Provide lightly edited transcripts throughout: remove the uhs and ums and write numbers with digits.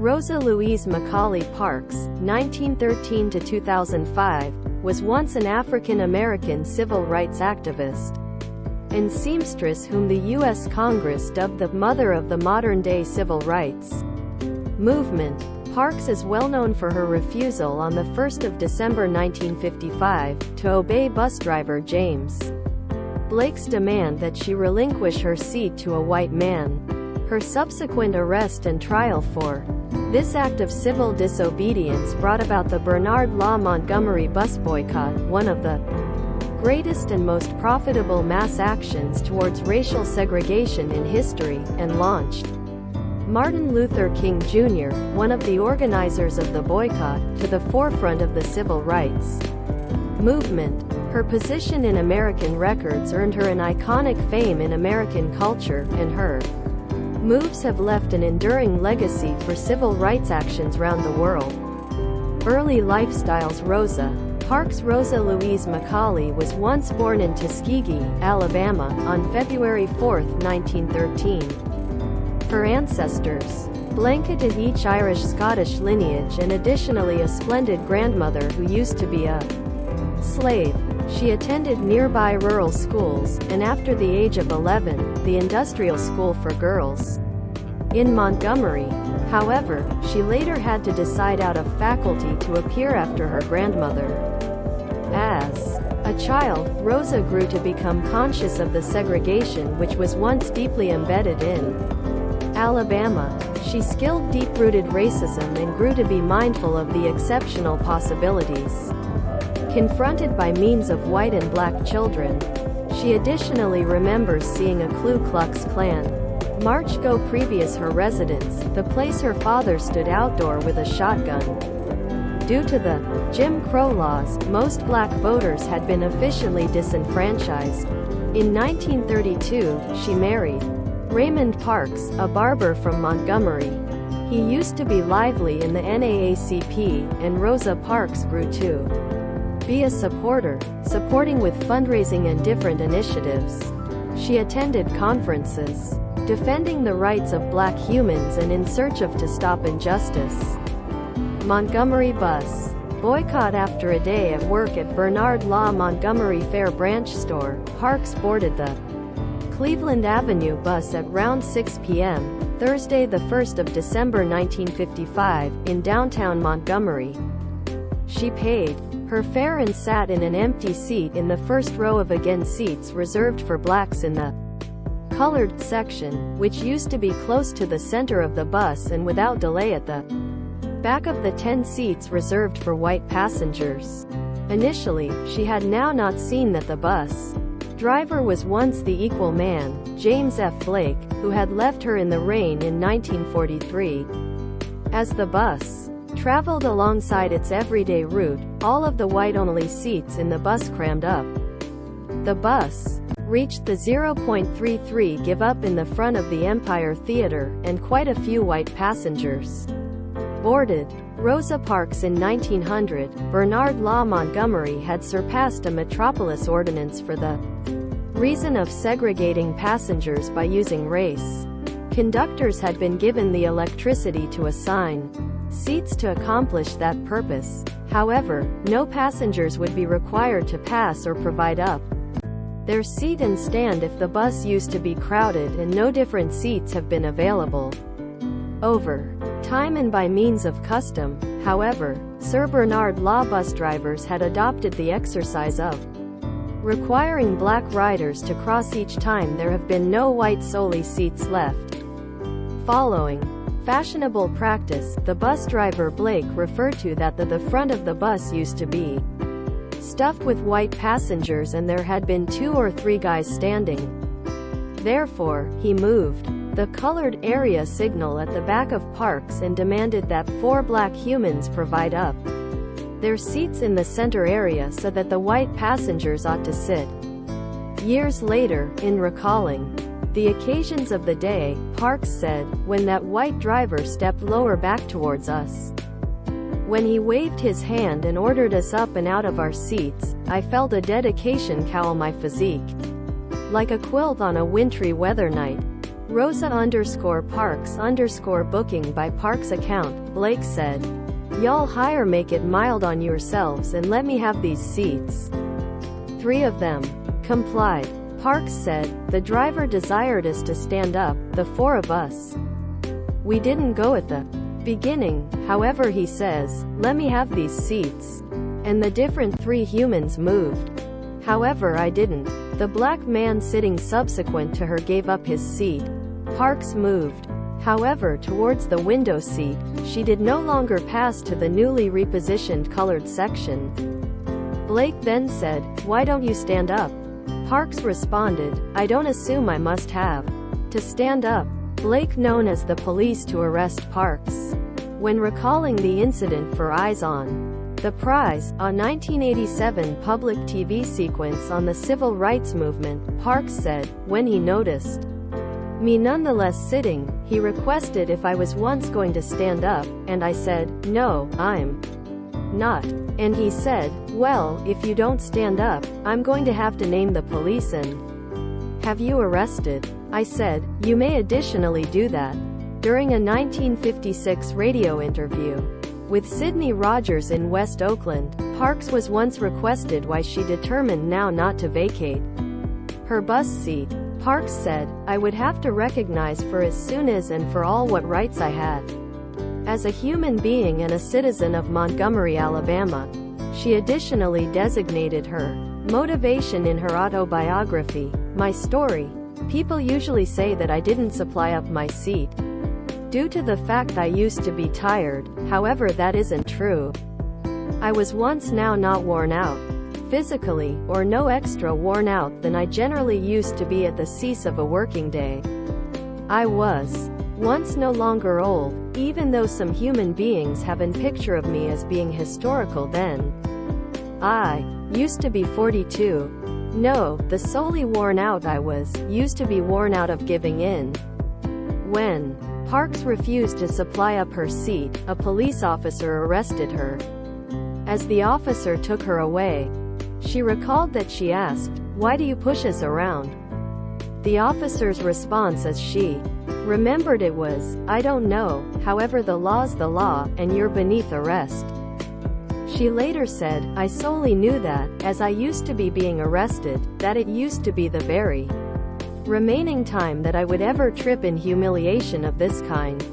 Rosa Louise McCauley Parks, 1913 to 2005, was once an African-American civil rights activist and seamstress whom the U.S. Congress dubbed the mother of the modern-day civil rights movement. Parks is well known for her refusal on 1 December 1955 to obey bus driver James Blake's demand that she relinquish her seat to a white man. Her subsequent arrest and trial for this act of civil disobedience brought about the Bernard Law Montgomery bus boycott, one of the greatest and most profitable mass actions towards racial segregation in history, and launched Martin Luther King Jr., one of the organizers of the boycott, to the forefront of the civil rights movement. Her position in American records earned her an iconic fame in American culture, and her moves have left an enduring legacy for civil rights actions around the world. Early lifestyles. Rosa Louise McCauley was once born in Tuskegee, Alabama, on February 4, 1913. Her ancestors blanketed each Irish-Scottish lineage and additionally a splendid grandmother who used to be a slave. She attended nearby rural schools, and after the age of 11, the industrial school for girls in Montgomery. However, she later had to decide out of faculty to appear after her grandmother. As a child, Rosa grew to become conscious of the segregation which was once deeply embedded in Alabama. She skilled deep-rooted racism and grew to be mindful of the exceptional possibilities confronted by means of white and black children. She additionally remembers seeing a Ku Klux Klan march go previous her residence, the place her father stood outdoor with a shotgun. Due to the Jim Crow laws, most black voters had been officially disenfranchised. In 1932, she married Raymond Parks, a barber from Montgomery. He used to be lively in the NAACP, and Rosa Parks grew to be a supporting with fundraising and different initiatives. She attended conferences defending the rights of black humans and in search of to stop injustice. Montgomery bus boycott. After a day at work at Bernard Law Montgomery Fair branch store, Parks boarded the Cleveland Avenue bus at around 6 p.m. Thursday, 1 December 1955, in downtown Montgomery. She paid her fare and sat in an empty seat in the first row of seats reserved for blacks in the colored section, which used to be close to the center of the bus, and without delay at the back of the 10 seats reserved for white passengers. Initially, she had not seen that the bus driver was once the equal man, James F. Blake, who had left her in the rain in 1943. As the bus traveled alongside its everyday route, all of the white-only seats in the bus crammed up. The bus reached the 0.33 give up in the front of the Empire Theater, and quite a few white passengers boarded. Rosa Parks. In 1900, Bernard Law Montgomery had surpassed a metropolis ordinance for the reason of segregating passengers by using race. Conductors had been given the electricity to assign seats to accomplish that purpose. However, no passengers would be required to pass or provide up their seat and stand if the bus used to be crowded, and no different seats have been available over time and by means of custom. However, Sir Bernard Law bus drivers had adopted the exercise of requiring black riders to cross each time there have been no white solely seats left. Following fashionable practice, the bus driver Blake referred to that the front of the bus used to be stuffed with white passengers and there had been 2 or 3 guys standing. Therefore, he moved the colored area signal at the back of Parks and demanded that 4 black humans provide up their seats in the center area so that the white passengers ought to sit. Years later, in recalling the occasions of the day, Parks said, "When that white driver stepped lower back towards us, when he waved his hand and ordered us up and out of our seats, I felt a dedication cowl my physique like a quilt on a wintry weather night." Rosa_Parks_booking by Parks account, Blake said, "Y'all hire make it mild on yourselves and let me have these seats." 3 of them complied. Parks said, "The driver desired us to stand up, the 4 of us. We didn't go at the beginning, however," he says, "let me have these seats. And the different 3 humans moved. However, I didn't." The black man sitting subsequent to her gave up his seat. Parks moved, however, towards the window seat. She did no longer pass to the newly repositioned colored section. Blake then said, "Why don't you stand up?" Parks responded, "I don't assume I must have to stand up." Blake known as the police to arrest Parks. When recalling the incident for Eyes on the Prize, a 1987 public TV sequence on the civil rights movement, Parks said, "When he noticed me nonetheless sitting, he requested if I was once going to stand up, and I said, 'No, I'm not.' And he said, 'Well, if you don't stand up, I'm going to have to name the police and have you arrested.' I said, 'You may additionally do that.'" During a 1956 radio interview with Sidney Rogers in West Oakland, Parks was once requested why she determined now not to vacate her bus seat. Parks said, "I would have to recognize for as soon as and for all what rights I had as a human being and a citizen of Montgomery, Alabama." She additionally designated her motivation in her autobiography, "My story. People usually say that I didn't supply up my seat due to the fact I used to be tired, however that isn't true. I was once now not worn out physically, or no extra worn out than I generally used to be at the cease of a working day. I was once no longer old, even though some human beings have an picture of me as being historical then. I used to be 42. No, the solely worn out I was, used to be worn out of giving in." When Parks refused to supply up her seat, a police officer arrested her. As the officer took her away, she recalled that she asked, "Why do you push us around?" The officer's response as she remembered it was, "I don't know, however the law's the law, and you're beneath arrest." She later said, "I solely knew that, as I used to be being arrested, that it used to be the very remaining time that I would ever trip in humiliation of this kind."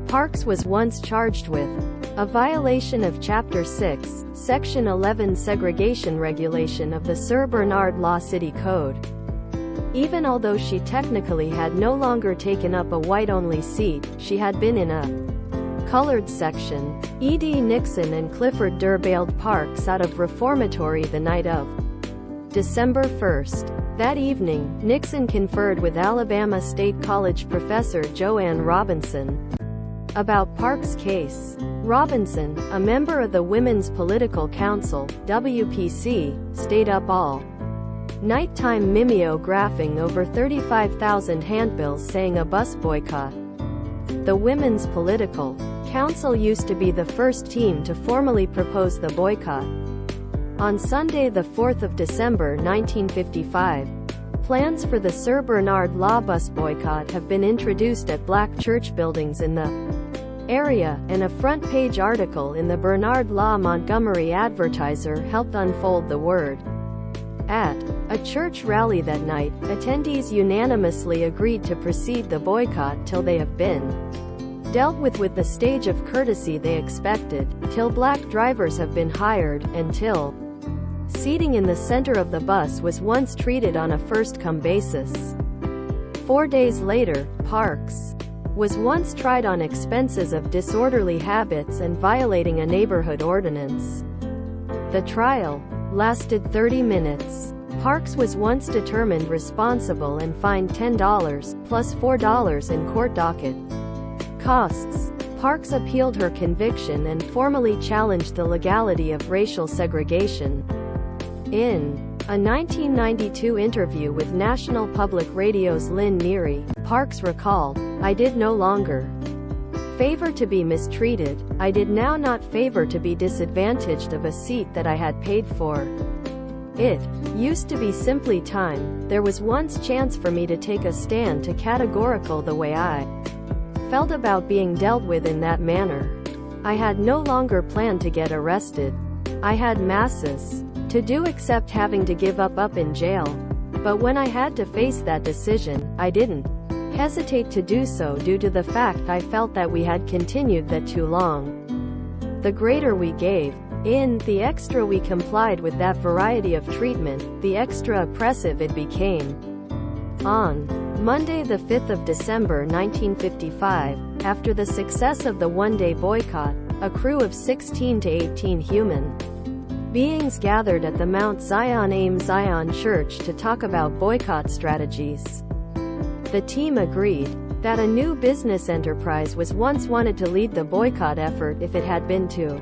Parks was once charged with a violation of Chapter 6, Section 11 segregation regulation of the Sir Bernard Law City Code. Even although she technically had no longer taken up a white-only seat, she had been in a colored section. E.D. Nixon and Clifford Durr bailed Parks out of reformatory the night of December 1. That evening, Nixon conferred with Alabama State College professor Joanne Robinson about Parks' case. Robinson, a member of the Women's Political Council, WPC, stayed up all nighttime mimeographing over 35,000 handbills saying a bus boycott. The Women's Political Council used to be the first team to formally propose the boycott. On Sunday, the 4th of December 1955, plans for the Sir Bernard Law bus boycott have been introduced at black church buildings in the area, and a front-page article in the Bernard Law Montgomery Advertiser helped unfold the word. At a church rally that night, attendees unanimously agreed to precede the boycott till they have been dealt with the stage of courtesy they expected, till black drivers have been hired, and till seating in the center of the bus was once treated on a first-come basis. 4 days later, Parks was once tried on expenses of disorderly habits and violating a neighborhood ordinance. The trial lasted 30 minutes. Parks was once determined responsible and fined $10, plus $4 in court docket costs. Parks appealed her conviction and formally challenged the legality of racial segregation. In a 1992 interview with National Public Radio's Lynn Neary, Parks recalled, "I did no longer favor to be mistreated, I did now not favor to be disadvantaged of a seat that I had paid for. It used to be simply time. There was once chance for me to take a stand to categorical the way I felt about being dealt with in that manner. I had no longer planned to get arrested. I had masses to do except having to give up in jail. But when I had to face that decision, I didn't hesitate to do so due to the fact I felt that we had continued that too long. The greater we gave in, the extra we complied with that variety of treatment, the extra oppressive it became. On Monday the 5th of December 1955, after the success of the one-day boycott, a crew of 16 to 18 human beings gathered at the Mount Zion Aim Zion Church to talk about boycott strategies. The team agreed that a new business enterprise was once wanted to lead the boycott effort if it had been to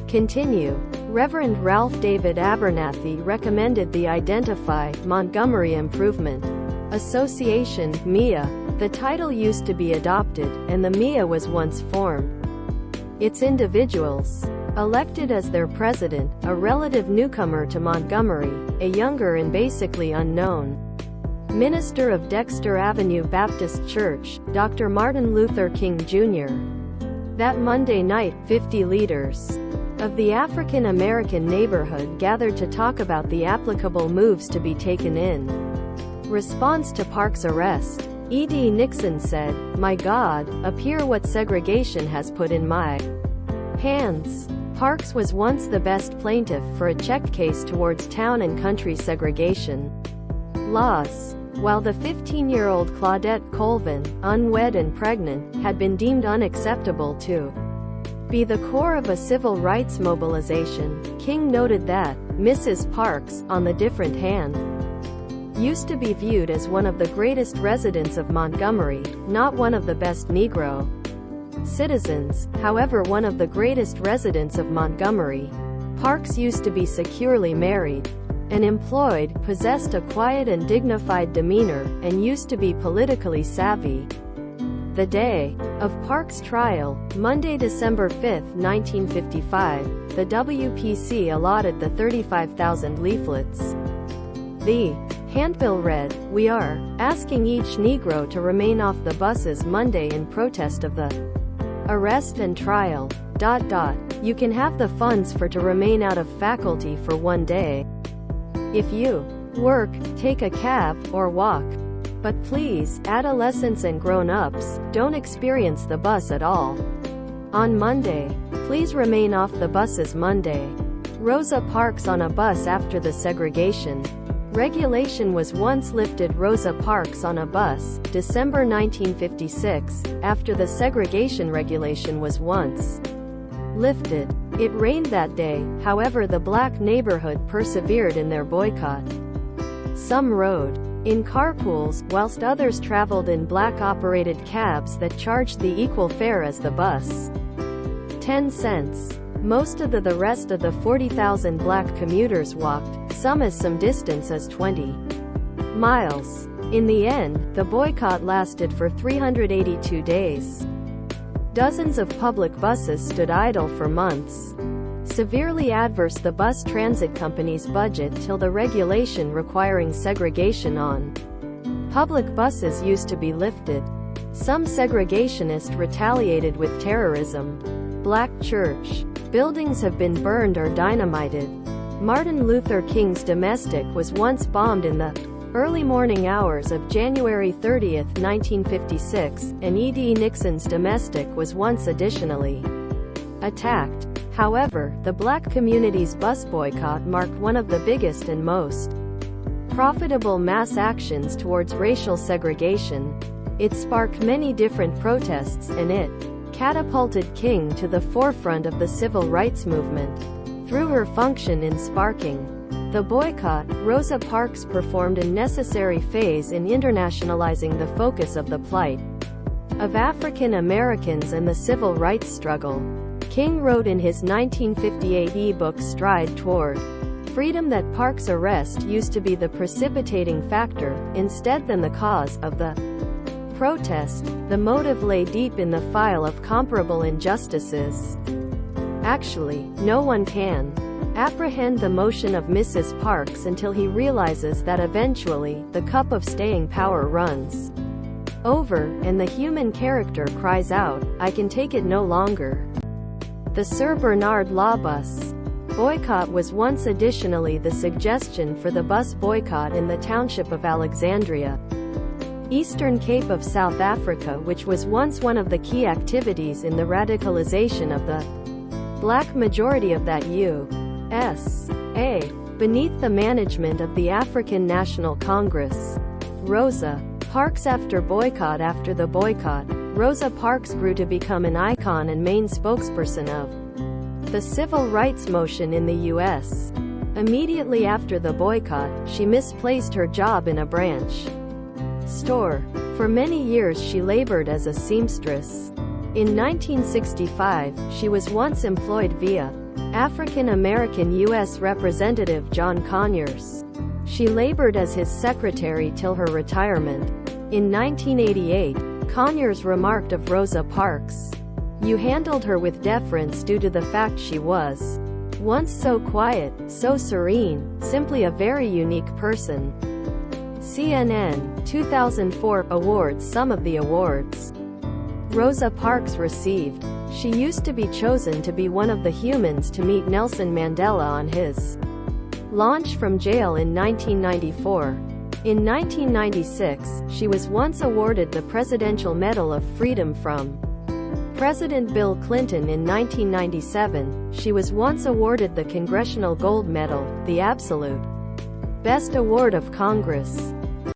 continue. Reverend Ralph David Abernathy recommended the Identify Montgomery Improvement Association, MIA. The title used to be adopted, and the MIA was once formed. Its individuals elected as their president a relative newcomer to Montgomery, a younger and basically unknown minister of Dexter Avenue Baptist Church, Dr. Martin Luther King Jr. That Monday night, 50 leaders of the African American neighborhood gathered to talk about the applicable moves to be taken in response to Parks' arrest. E.D. Nixon said, "My God, appear what segregation has put in my hands." Parks was once the best plaintiff for a check case towards town and country segregation laws. While the 15-year-old Claudette Colvin, unwed and pregnant, had been deemed unacceptable to be the core of a civil rights mobilization, King noted that Mrs. Parks, on the different hand, used to be viewed as one of the greatest residents of Montgomery, not one of the best Negro citizens, however one of the greatest residents of Montgomery. Parks used to be securely married and employed, possessed a quiet and dignified demeanor, and used to be politically savvy. The day of Parks' trial, Monday, December 5, 1955, the WPC allotted the 35,000 leaflets. The handbill read, "We are asking each Negro to remain off the buses Monday in protest of the arrest and trial. You can have the funds for to remain out of faculty for one day. If you work, take a cab, or walk. But please, adolescents and grown-ups, don't experience the bus at all. On Monday, please remain off the buses Monday." Rosa Parks on a bus after the segregation regulation was once lifted. Rosa Parks on a bus, December 1956, after the segregation regulation was once lifted. It rained that day, however the black neighborhood persevered in their boycott. Some rode in carpools, whilst others traveled in black-operated cabs that charged the equal fare as the bus, 10 cents. Most of the rest of the 40,000 black commuters walked, some as some distance as 20 miles. In the end, the boycott lasted for 382 days. Dozens of public buses stood idle for months. Severely adverse the bus transit company's budget till the regulation requiring segregation on public buses used to be lifted. Some segregationists retaliated with terrorism. Black church buildings have been burned or dynamited. Martin Luther King's domestic was once bombed in the early morning hours of January 30, 1956, and E.D. Nixon's domestic was once additionally attacked. However, the black community's bus boycott marked one of the biggest and most profitable mass actions towards racial segregation. It sparked many different protests, and it catapulted King to the forefront of the civil rights movement. Through her function in sparking the boycott, Rosa Parks performed a necessary phase in internationalizing the focus of the plight of African Americans and the civil rights struggle. King wrote in his 1958 e-book Stride Toward Freedom that Parks' arrest used to be the precipitating factor, instead than the cause, of the protest. The motive lay deep in the file of comparable injustices. Actually, no one can apprehend the motion of Mrs. Parks until he realizes that eventually, the cup of staying power runs over, and the human character cries out, "I can take it no longer." The Sir Bernard Law Bus boycott was once additionally the suggestion for the bus boycott in the township of Alexandria, Eastern Cape of South Africa, which was once one of the key activities in the radicalization of the black majority of that U.S.A. beneath the management of the African National Congress. Rosa Parks. After the boycott, Rosa Parks grew to become an icon and main spokesperson of the civil rights movement in the U.S. Immediately after the boycott, she misplaced her job in a branch store. For many years she labored as a seamstress. In 1965, she was once employed via African-American U.S. Representative John Conyers. She labored as his secretary till her retirement. In 1988, Conyers remarked of Rosa Parks, "You handled her with deference due to the fact she was once so quiet, so serene, simply a very unique person." CNN, 2004, awards. Some of the awards Rosa Parks received. She used to be chosen to be one of the humans to meet Nelson Mandela on his launch from jail in 1994. In 1996, she was once awarded the Presidential Medal of Freedom from President Bill Clinton. In 1997, she was once awarded the Congressional Gold Medal, the absolute best award of Congress.